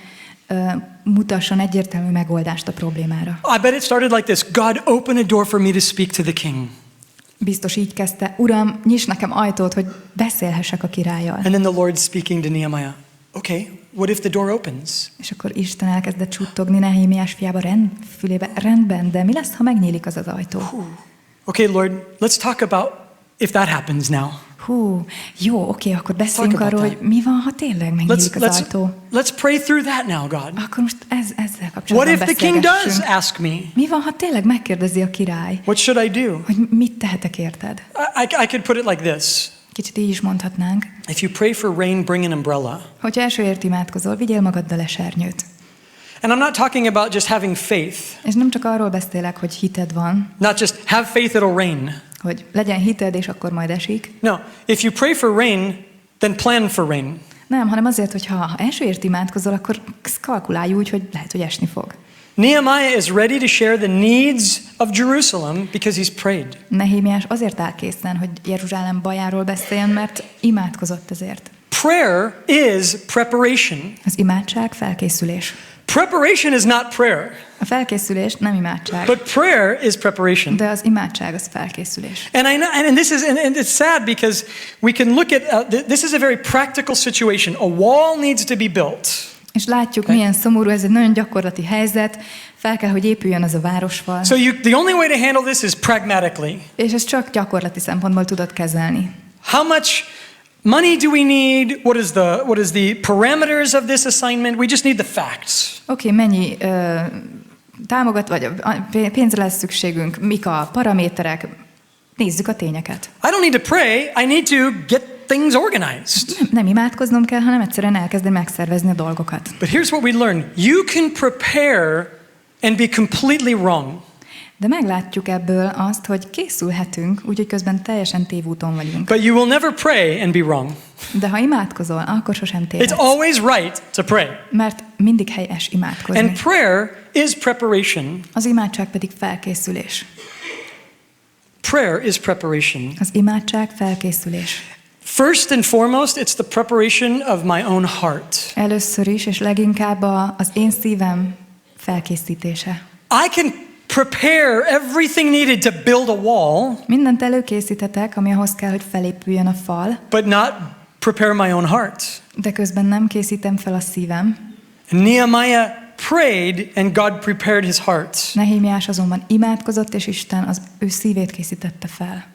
mutasson egyértelmű megoldást a problémára. I bet it started like this. God, open a door for me to speak to the king. Biztos így kezdte, Uram, nyiss nekem ajtót, hogy beszélhessek a királlyal. And then the Lord speaking to Nehemiah. Okay, what if the door opens? És akkor Isten elkezdett suttogni Nehémiás fiába fülébe, rendben, de mi lesz, ha megnyílik az ajtó? Okay, Lord, let's talk about if that happens now. Jó, oké, akkor beszéljünk arról, hogy mi van, ha tényleg megnyílik az ajtó. Let's pray through that now, God. Akkor most ezzel kapcsolatban What if the king does beszélgessünk. ask me? Mi van, ha tényleg megkérdezi a király? What should I do? Hogy mit tehetek érted? I could put it like this. Kicsit így is mondhatnánk. If you pray for rain, bring an umbrella. Hogyha elsőért imádkozol, vigyél magaddal esernyőt. And I'm not talking about just having faith. És nem csak arról beszélek, hogy hited van. Not just have faith, it'll rain. Hogy legyen hited, és akkor majd esik. No, if you pray for rain, then plan for rain. Nem, hanem azért, hogy ha elsőért imádkozol, akkor kalkulálj úgy, hogy lehet, hogy esni fog. Nehemiah is ready to share the needs of Jerusalem because he's prayed. Nehémiás azért áll készen, hogy Jeruzsálem bajáról beszéljen, mert imádkozott ezért. Prayer is preparation. Az imádság felkészülés. Preparation is not prayer. A felkészülés nem imádság. But prayer is preparation. De az imádság az felkészülés. And I know, and this is, and it's sad because we can look at this is a very practical situation. A wall needs to be built. És látjuk, milyen szomorú, ez egy nagyon gyakorlati helyzet. Fel kell, hogy épüljön az a városfal. So the only way to handle this is pragmatically. És ezt csak gyakorlati szempontból tudod kezelni. How much money do we need? What is the parameters of this assignment? We just need the facts. Oké, mennyi vagy pénzre lesz szükségünk, mik a paraméterek, nézzük a tényeket. I don't need to pray, I need to get things organized. Nem imádkoznom kell, hanem egyszerűen elkezdeni megszervezni a dolgokat. But here's what we learn. You can prepare and be completely wrong. De meglátjuk ebből azt, hogy készülhetünk, úgyhogy közben teljesen tévúton vagyunk. But you will never pray and be wrong. De ha imádkozol, akkor sosem tévedsz. It's always right to pray. Mert mindig helyes imádkozni. And prayer is preparation. Az imádság pedig felkészülés. Prayer is preparation. Az imádság felkészülés. First and foremost, it's the preparation of my own heart. Először is, és leginkább az én szívem felkészítése. I can prepare everything needed to build a wall, Mindent előkészítetek, ami ahhoz kell, hogy felépüljön a fal, but not prepare my own heart. de közben nem készítem fel a szívem. And Nehemiah prayed and God prepared his heart. Nehémiás azonban imádkozott, és Isten az ő szívét készítette fel.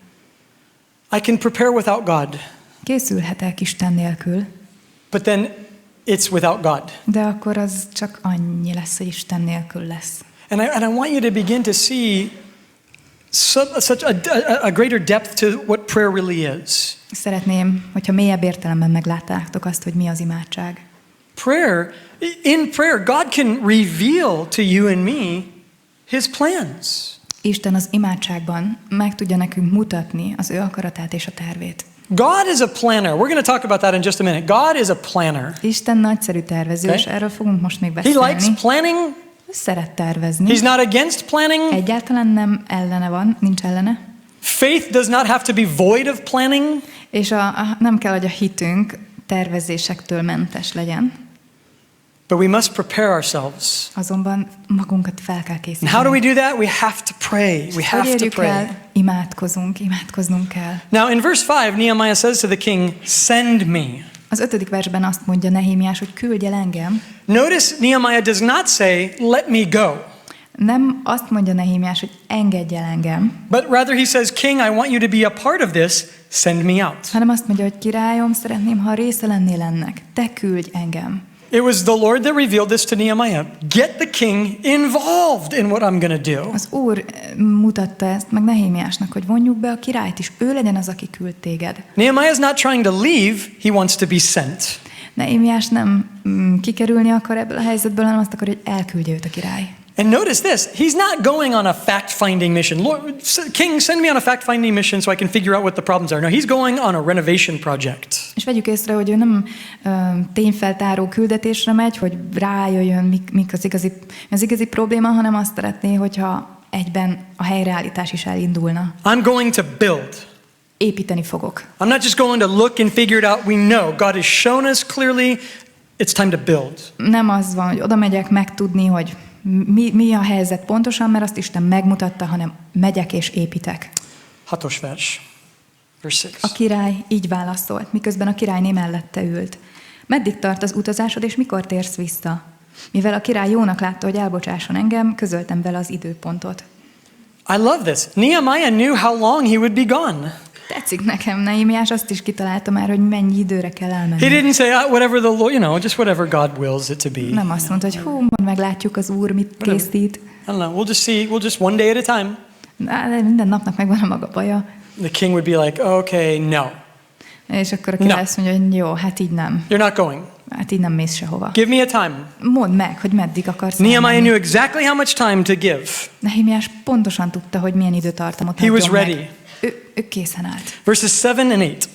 I can prepare without God, Készülhetek Isten nélkül, but then it's without God. de akkor az csak annyi lesz, hogy Isten nélkül lesz. And I want you to begin to see such a greater depth to what prayer really is. Szeretném, hogyha mélyebb értelemben meglátnátok azt, hogy mi az imádság. In prayer, God can reveal to you and me his plans. Isten az imádságban meg tudja nekünk mutatni az ő akaratát és a tervét. God is a planner. We're going to talk about that in just a minute. God is a planner. Isten nagyszerű tervező, Okay. és erről fogunk most még He beszélni. likes planning. Ő szeret tervezni. He's not against planning. Egyáltalán nem ellene van, nincs ellene. Faith does not have to be void of planning. És nem kell, hogy a hitünk tervezésektől mentes legyen. But we must prepare ourselves. Azonban magunkat fel kell And készíteni. how do we do that? We have to pray. We Hogy have to érjük pray. el? Imádkoznunk kell. Now in verse 5, Nehemiah says to the king, "Send me." Az 5. versben azt mondja Nehémiás, hogy küldj el engem. Notice Nehemiah does not say, "Let me go." Nem azt mondja Nehémiás, hogy engedj el engem, But rather he says, "King, I want you to be a part of this. Send me out." hanem azt mondja, hogy királyom, szeretném, ha része lennél ennek. Te küldj engem. It was the Lord that revealed this to Nehemiah. Get the king involved in what I'm going to do. Az Úr mutatta ezt meg Nehémiásnak, hogy vonjuk be a királyt is. Ő legyen az, aki küld téged. Nehemiah is not trying to leave, he wants to be sent. Nehémiás nem kikerülni akar ebből a helyzetből, hanem azt akar, hogy elküldje őt a király. And notice this, he's not going on a fact-finding mission. Lord, King, send me on a fact-finding mission so I can figure out what the problems are. No, he's going on a renovation project. És vegyük észre, hogy ő nem tényfeltáró küldetésre megy, hogy rájöjjön, mik az igazi probléma, hanem azt szeretné, hogyha egyben a helyreállítás is elindulna. I'm going to build. Építeni fogok. I'm not just going to look and figure it out. We know God has shown us clearly it's time to build. Nem az van, hogy oda megyek megtudni, hogy mi a helyzet pontosan, mert azt Isten megmutatta, hanem megyek és építek. 6. vers, verse 6. A király így válaszolt, miközben a királyné mellette ült. Meddig tart az utazásod, és mikor térsz vissza? Mivel a király jónak látta, hogy elbocsásson engem, közöltem vele az időpontot. I love this. Nehemiah knew how long he would be gone. Tetszik nekem, Nehémiás azt is kitalálta már, hogy mennyi időre kell elmenni. He didn't say, whatever the Lord, just whatever God wills it to be. Nem azt mondta, hogy majd meglátjuk az Úr, mit készít. I don't know, we'll just one day at a time. De minden napnak megvan a maga baja. The king would be like, okay, no. És akkor a király azt mondja, hogy jó, hát így nem. You're not going. Hát így nem mész sehova. Give me a time. Mondd meg, hogy meddig akarsz Nehemiah elmenni. knew exactly how much time to give. Nehémiás pontosan tudta, hogy milyen időtartamot He was adjon meg. ready. Ő készen állt. Verses 7 and 8.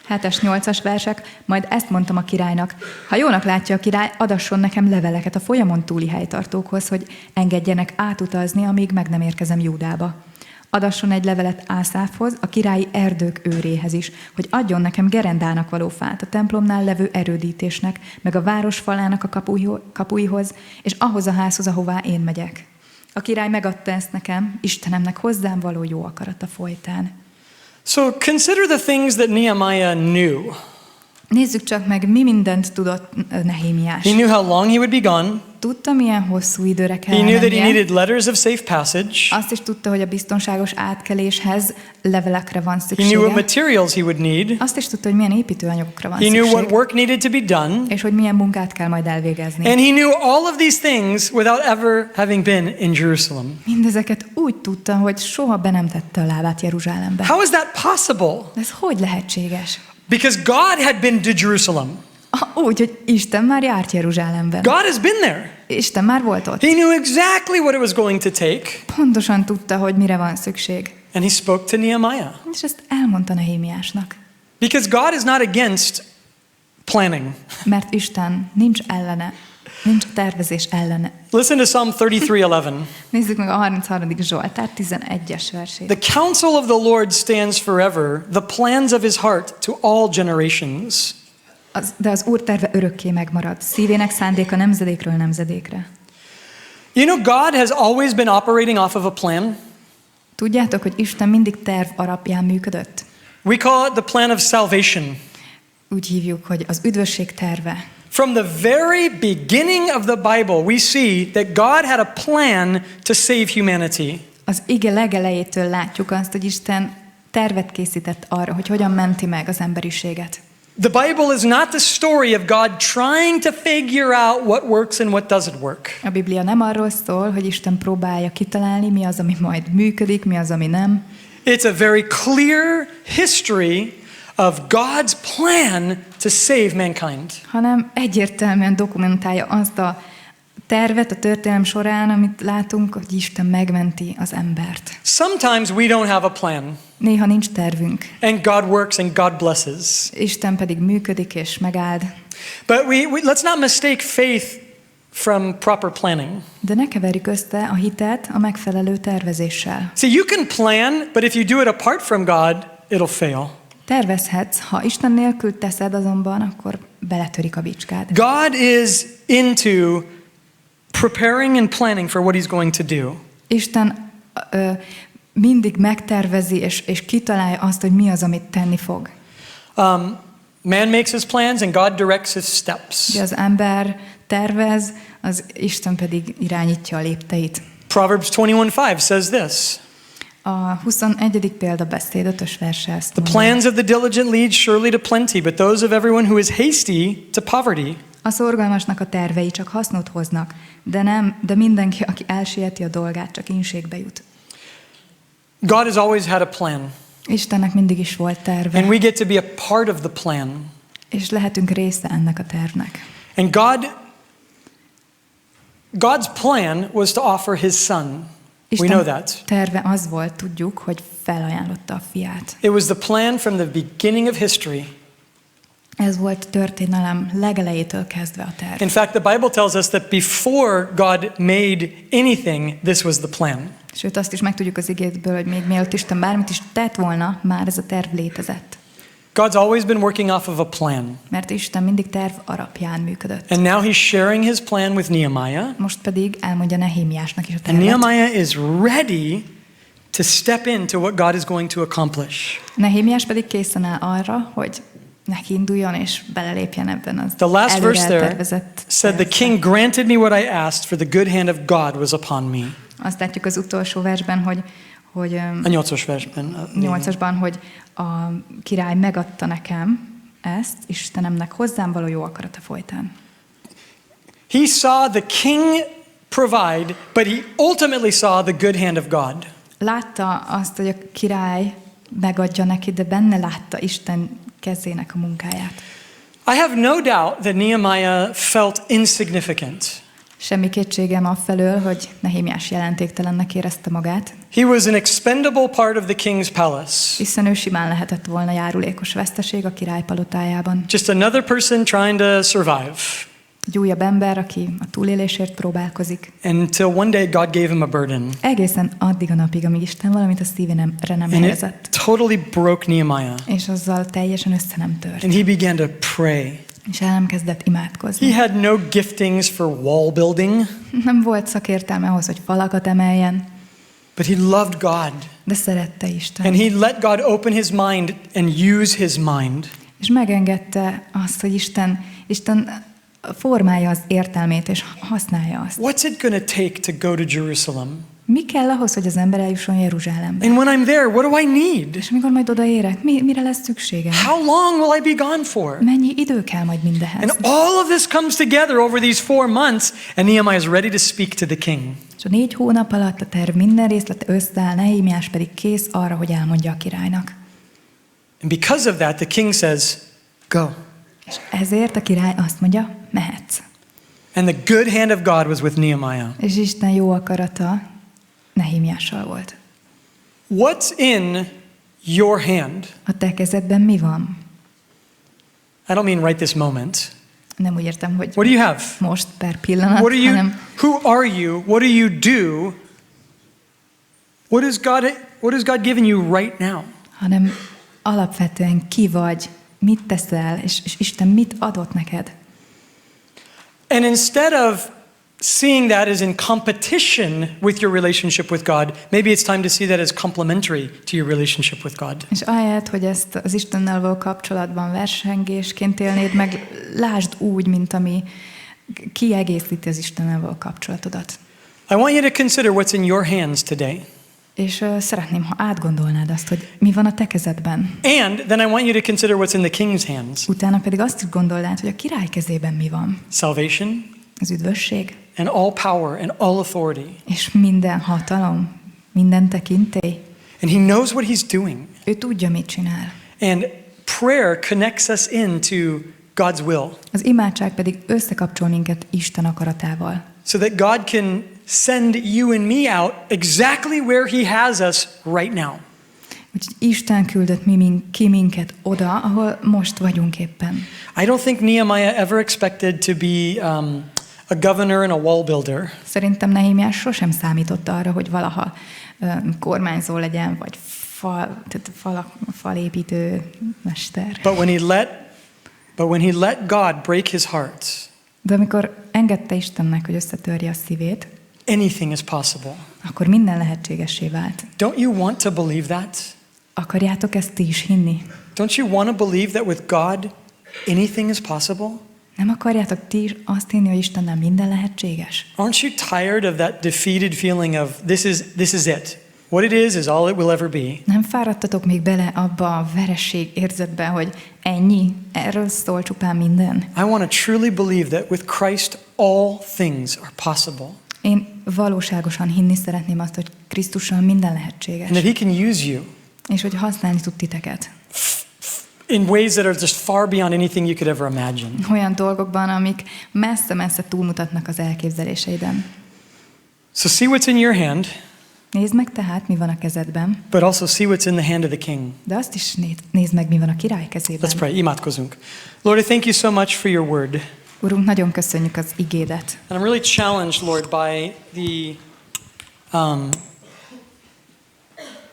7-es, 8-as versek, majd ezt mondtam a királynak. Ha jónak látja a király, adasson nekem leveleket a folyamon túli helytartókhoz, hogy engedjenek átutazni, amíg meg nem érkezem Júdába. Adasson egy levelet Ászáfhoz, a királyi erdők őréhez is, hogy adjon nekem gerendának való fát a templomnál levő erődítésnek, meg a város falának a kapuihoz, és ahhoz a házhoz, ahová én megyek. A király megadta ezt nekem, Istenemnek hozzám való jó akarata folytán. So consider the things that Nehemiah knew. Nézzük csak meg, mi mindent tudott Nehémiás. He knew how long he would be gone. Tudta, milyen hosszú időre kell He knew that he elmennie. needed letters of safe passage. Azt is tudta, hogy a biztonságos átkeléshez levelekre van He knew what szüksége. materials he would need. Azt is tudta, hogy milyen építőanyagokra van He knew what szükség. work needed to be done. És hogy milyen munkát kell majd elvégezni. And he knew all of these things without ever having been in Jerusalem. Mindezeket úgy tudta, hogy soha be nem tette a lábát Jeruzsálembe. How is that possible? De ez hogy lehetséges? Because God had been to Jerusalem. Úgy, hogy Isten már járt Jeruzsálemben. God has been there. Isten már volt ott. He knew exactly what it was going to take. Pontosan tudta, hogy mire van szükség. And he spoke to Nehemiah. És ezt elmondta Nehémiásnak. Because God is not against planning. Mert Isten nincs ellene Nincs tervezés ellene. Listen to Psalm 33:11. Nézzük meg a 33. Zsoltár 11-es versét. The counsel of the Lord stands forever, the plans of his heart to all generations. De az Úr terve örökké megmarad, szívének szándéka nemzedékről nemzedékre. You know, God has always been operating off of a plan. Tudjátok, hogy Isten mindig terv alapján működött? We call it the plan of salvation. Úgy hívjuk, hogy az üdvösség terve. From the very beginning of the Bible, we see that God had a plan to save humanity. Az ige legelejétől látjuk azt, hogy Isten tervet készített arra, hogy hogyan menti meg az emberiséget. The Bible is not the story of God trying to figure out what works and what doesn't work. A Biblia nem arról szól, hogy Isten próbálja kitalálni, mi az, ami majd működik, mi az, ami nem. It's a very clear history of God's plan to save mankind. Hanem egyértelműen dokumentálja azt a tervet a történelem során, amit látunk, hogy Isten megmenti az embert. Sometimes we don't have a plan, Néha nincs tervünk. and God works and God blesses. Isten pedig működik és megáld. But let's not mistake faith from proper planning. De ne keverjük össze a hitet a megfelelő tervezéssel. See, you can plan, but if you do it apart from God, it'll fail. Tervezhetsz, ha Isten nélkül teszed azonban, akkor beletörik a bicskád. God is into preparing and planning for what he's going to do. Isten mindig megtervezi és kitalálja azt, hogy mi az, amit tenni fog. Man makes his plans and God directs his steps. Ugye az ember tervez, az Isten pedig irányítja a lépteit. Proverbs 21:5 says this. A 21. példabeszéd 5-ös verse ezt The mondja. plans of the diligent lead surely to plenty, but those of everyone who is hasty to poverty. A szorgalmasnak a tervei csak hasznot hoznak, de mindenki, aki elsieti a dolgát, csak ínségbe jut. God has always had a plan, Istennek mindig is volt terve, and we get to be a part of the plan. és lehetünk része ennek a tervnek. And God's plan was to offer his son. We know that. Terve az volt, tudjuk, hogy felajánlotta a fiát. It was the plan from the beginning of history. Ez volt a történelem legelejétől kezdve a terv. In fact, the Bible tells us that before God made anything, this was the plan. Sőt, azt is megtudjuk az igéből, hogy még mielőtt Isten bármit is tett volna, már ez a terv létezett. God's always been working off of a plan. Mert Isten mindig terv alapján működött. And now he's sharing his plan with Nehemiah. Most pedig elmondja Nehémiásnak is a And tervet. Nehemiah is ready to step into what God is going to accomplish. Nehémiás pedig készen áll arra, hogy neki induljon és belelépjen ebben az The last előre verse there eltervezett said, "The tervbe. king granted me what I asked, for the good hand of God was upon me." Azt látjuk az utolsó versben, hogy A 8-as versben. 8-asban, hogy a király megadta nekem ezt, Istenemnek hozzám való jó akarata folytán. He saw the king provide, but he ultimately saw the good hand of God. Látta azt, hogy a király megadja neki, de benne látta Isten kezének a munkáját. I have no doubt that Nehemiah felt insignificant. Semmi kétségem afelől, hogy Nehémiás jelentéktelennek érezte magát, He was an expendable part of the king's palace. hiszen ő simán lehetett volna járulékos veszteség a király palotájában. Just another person trying to survive. Egy újabb ember, aki a túlélésért próbálkozik. Until one day God gave him a burden. Egészen addig a napig, amíg Isten valamit a szívére nem And helyezett. it totally broke Nehemiah. És azzal teljesen össze nem tört. And he began to pray. És elkezdett imádkozni. He had no giftings for wall building, Nem volt szakértelme ahhoz, hogy falakat emeljen, but he loved God. de szerette Isten. And he let God open his mind and use his mind. És megengedte azt, hogy Isten formálja az értelmét, és használja azt. What's it going to take to go to Jerusalem? Mi kell ahhoz, hogy az ember eljusson Jeruzsálembe? And when I'm there, what do I need? És amikor majd odaérek, mire lesz szükségem? How long will I be gone for? Mennyi idő kell majd mindehez? And all of this comes together over these 4 months, and Nehemiah is ready to speak to the king. És a 4 hónap alatt a terv minden részlete összeáll, Nehémiás pedig kész arra, hogy elmondja a királynak. And because of that, the king says, go. És ezért a király azt mondja, mehetsz. And the good hand of God was with Nehemiah. És Isten jó akarata Nehémiással volt. What's in your hand? A te kezedben mi van? I don't mean right this moment. Nem úgy értem, hogy What do you have? most per pillanat, hanem Who are you? What do you do? What has God given you right now? hanem alapvetően ki vagy, mit teszel, és Isten mit adott neked. And instead of seeing that as in competition with your relationship with God, maybe it's time to see that as complementary to your relationship with God. És ahelyett, hogy ezt az Istennel való kapcsolatban versengésként élnéd meg, lásd úgy, mint ami kiegészíti az Istennel való kapcsolatodat. I want you to consider what's in your hands today. És szeretném, ha átgondolnád azt, hogy mi van a te kezedben. And then I want you to consider what's in the king's hands. Utána pedig azt is gondolnád, hogy a király kezében mi van. Salvation Az üdvösség, and all power and all authority. és minden hatalom, minden tekintély. And he knows what he's doing. Ő tudja, mit csinál. And prayer connects us into God's will. Az imádság pedig összekapcsol minket Isten akaratával. So that God can send you and me out exactly where he has us right now. Úgyhogy Isten küldött ki minket oda, ahol most vagyunk éppen. I don't think Nehemiah ever expected to be a governor and a wall builder. Szerintem Nehémiás sosem számított arra, hogy valaha kormányzó legyen, vagy falépítő mester. But when he let God break his heart, De amikor engedte Istennek, hogy összetörje a szívét, anything is possible. akkor minden lehetségessé vált. Don't you want to believe that? Akarjátok ezt ti is hinni? Don't you want to believe that with God anything is possible? Nem akarjátok ti is azt hinni, hogy Istennel minden lehetséges? Aren't you tired of that defeated feeling of this is it? What it is all it will ever be? Nem fáradtatok még bele abba a veresség érzetbe, hogy ennyi, erről szól csupán minden? I want to truly believe that with Christ all things are possible. Én valóságosan hinni szeretném azt, hogy Krisztussal minden lehetséges. And that he can use you És hogy használni tud titeket. in ways that are just far beyond anything you could ever imagine. Olyan dolgokban, amik messze-messze túlmutatnak az elképzeléseiden. So see what's in your hand, Nézd meg tehát, mi van a kezedben, but also see what's in the hand of the king. de azt is nézd meg, mi van a király kezében. Let's pray. Imádkozzunk. Lord, I thank you so much for your word. Urunk, nagyon köszönjük az igédet. And I'm really challenged, Lord, by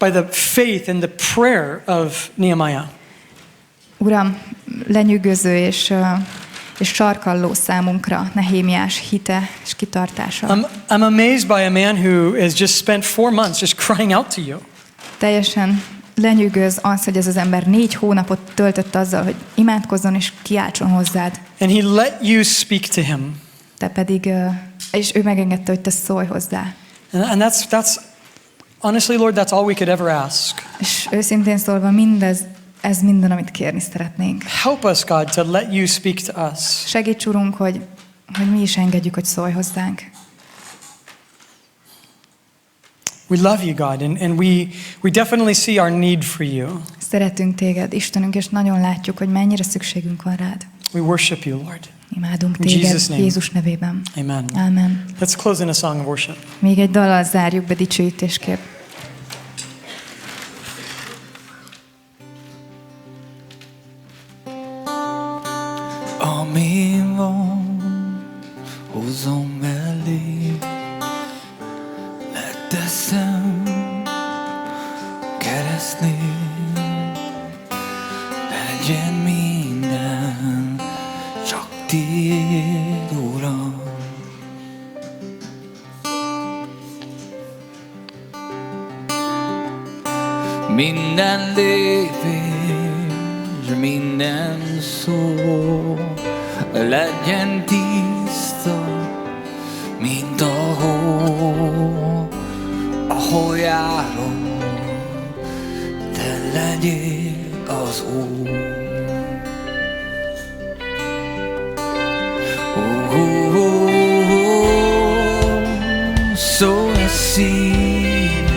the faith and the prayer of Nehemiah. Uram, lenyűgöző és sarkalló számunkra Nehémiás hite és kitartása. I'm amazed by a man who has just spent 4 months just crying out to you. Teljesen lenyűgöz az, hogy ez az ember 4 hónapot töltött azzal, hogy imádkozzon és kiáltson hozzád. And he let you speak to him. Te pedig, és ő megengedte, hogy te szólj hozzá. And that's honestly, Lord, that's all we could ever ask. És őszintén szólva ez minden, amit kérni szeretnénk. Help us, God, to let you speak to us. Segíts, Urunk, hogy mi is engedjük, hogy szólj hozzánk. We love you, God, and we definitely see our need for you. Szeretünk téged, Istenünk, és nagyon látjuk, hogy mennyire szükségünk van rád. We worship you, Lord. Imádunk In Jesus' téged, name. Jézus nevében. Amen. Amen. Let's close in a song of worship. Még egy dallal zárjuk be dicsőítésképp. Ami van, hozom elé, leteszem keresztnél, legyen minden csak tiéd, Uram. Minden lépés, minden szó legyen tiszta, mint a hó. Ahol járok, te legyél az út. Szól a szív,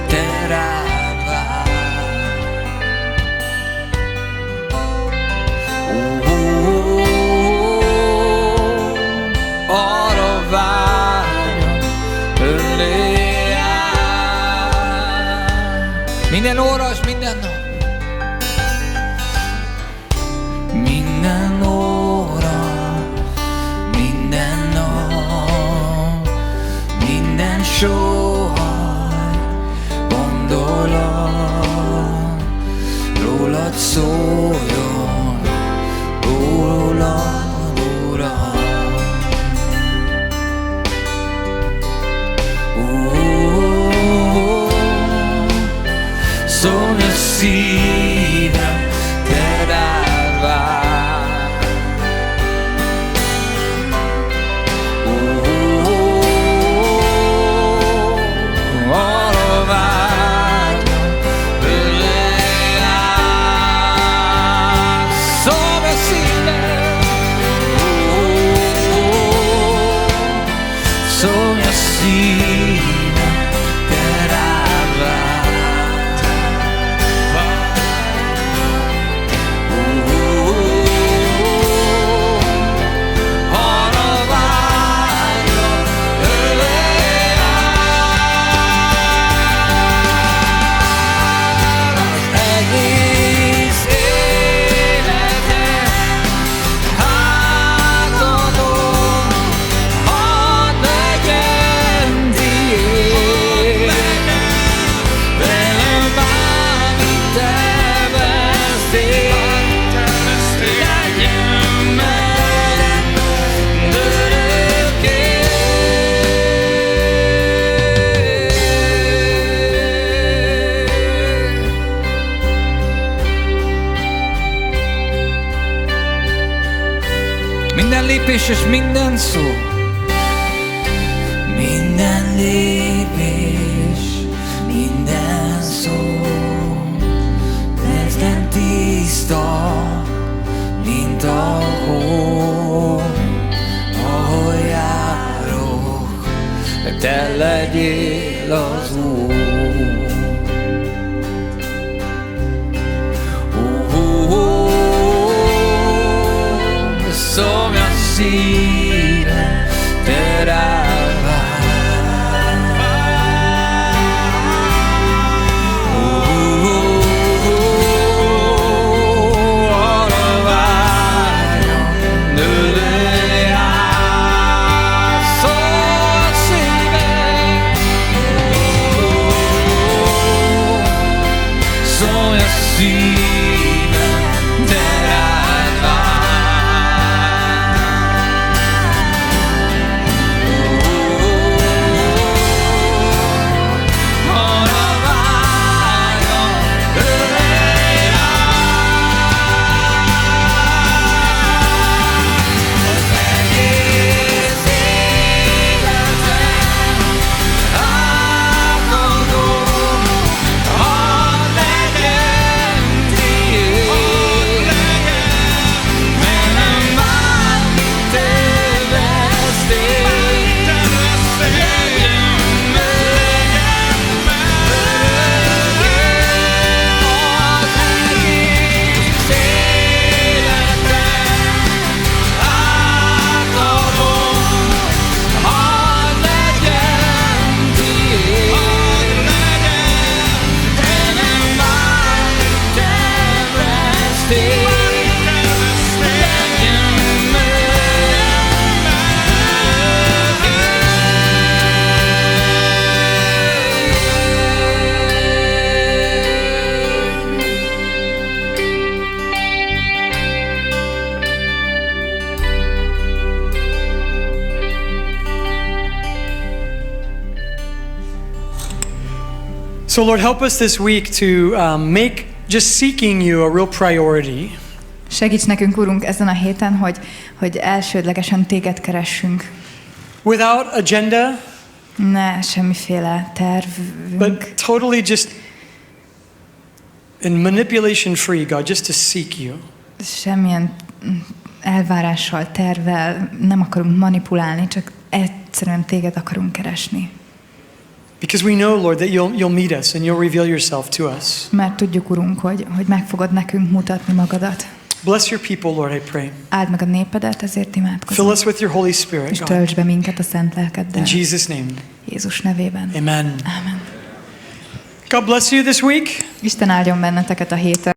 te rád vár. Arra várja, önlé jár. Minden óra és minden nap. Minden óra szívem, te rád vár. Arra várok, ölej át az egész életem, átadom, hadd legyen tiéd. Velem bármit terveztél, legyen meg örökké. Minden lépés és minden szó, minden lépés, minden szó, legyen tiszta, mint a hó. Ahol járok, te legyél az út. Szomj a szívem, te rád vár. Arra várok, ölej át. Szólj a szívem, szólj a szívem, te rád vár. So, Lord, help us this week to make just seeking you a real priority. Segíts nekünk, Urunk, ezen a héten, hogy elsődlegesen téged keressünk. Without agenda, Ne semmiféle tervünk, but totally just in manipulation free, God, just to seek you. semmilyen elvárással, tervvel nem akarunk manipulálni, csak egyszerűen téged akarunk keresni. Because we know, Lord, that you'll meet us and you'll reveal yourself to us. Mert tudjuk, Urunk, hogy meg fogod nekünk mutatni magadat. Bless your people, Lord, I pray. Áld meg a népedet, ezért imádkozom. Fill us with your Holy Spirit, És God. töltsd be minket a szent lelkeddel. In Jesus' name, Jézus nevében. amen. Amen. God bless you this week. Isten áldjon benneteket a héten.